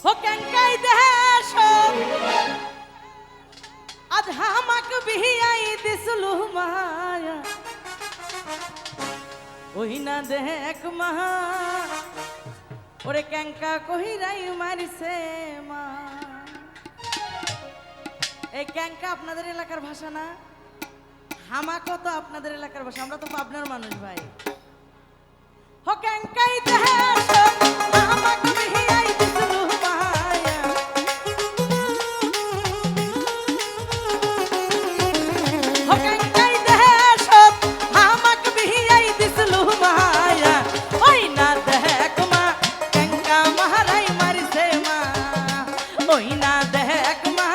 হোকেঙ্কাই দেশ আজ হামাক বিহিয়াই দিসলু মায়া ওই না দেখ মাহা ওরে ক্যাঙ্কা কহিরাই মারিছে মা। এই ক্যাঙ্কা আপনাদের এলাকার ভাষা না, হামাকও তো আপনাদের এলাকার ভাষা, আমরা তো পাবনার মানুষ ভাই। হো ক্যাঙ্কাই দেশ হামাক বিহিয়াই দিসলু মায়া হো ক্যাঙ্কাই দেশ হামাক বিহিয়াই দিসলু মায়া ওই না দেখ মা ক্যাঙ্কা মারাই মারিছে মা ওই না দেখ মা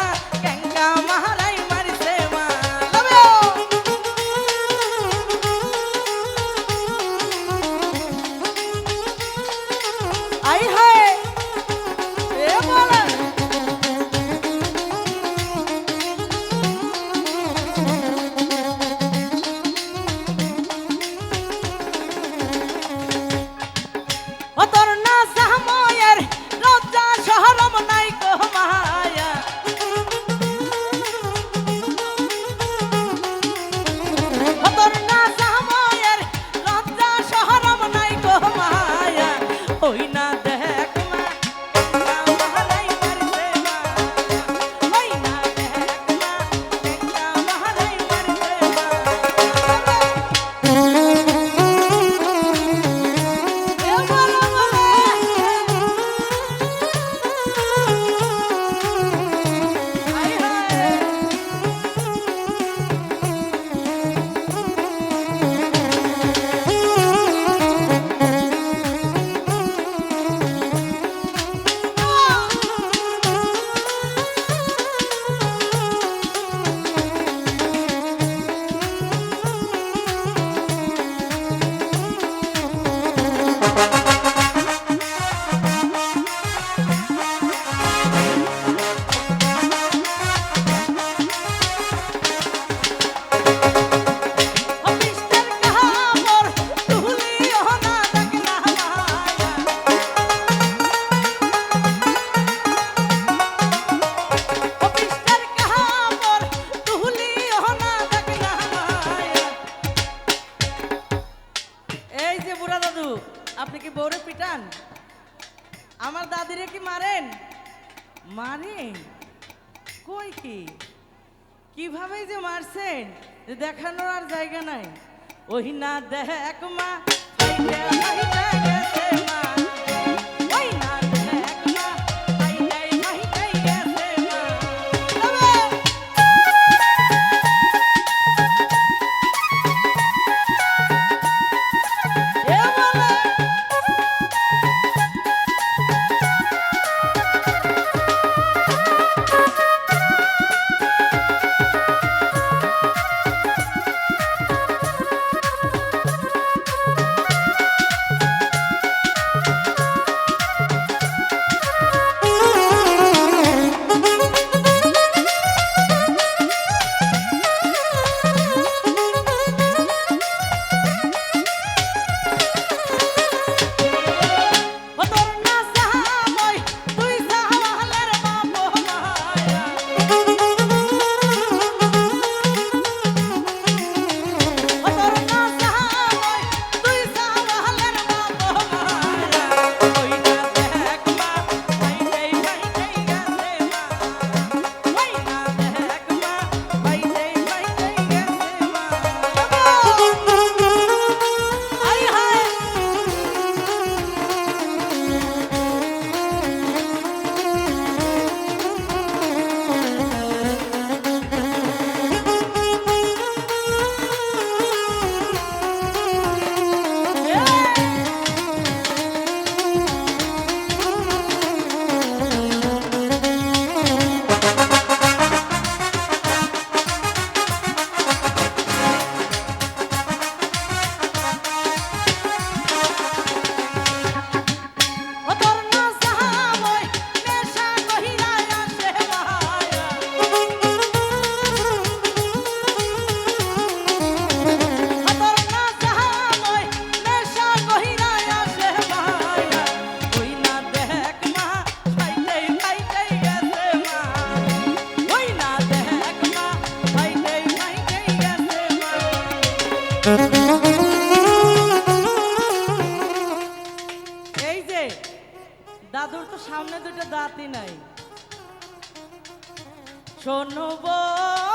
ক্যাঙ্কা মারাই মারিছে মা। আই হায় এ বলা ও তোর না সাময়ের লজ্জা শহরম নাই কো মায়া ও তোর না সাময়ের লজ্জা শহরম নাই কো মায়া ওই না দেখ মা ক্যাঙ্কা মারাই মারিছে মা ওই না দেখ মা ক্যাঙ্কা মারাই মারিছে মা। এ বলা বলা আই হায় অফিসের কাপড় তুলিও না দেখলা মায়া অফিসের কাপড় তুলিও না দেখলা মায়া। এই যে বুড়া দাদু, আপনি কি বউরে পিটান? আমার দাদিরে কি মারেন? মারেন কই কি কিভাবে যে মারছেন যে দেখানোর আর জায়গা নাই। ওই না দেখ মা ফাইটা ফাইটা গেছে মা ওই না দেখ মা ফাইটাই ফাইটাই গেছে মা। এ বলে দাদুর তো সামনে দুটো দাঁতই নাই। শোনো বউ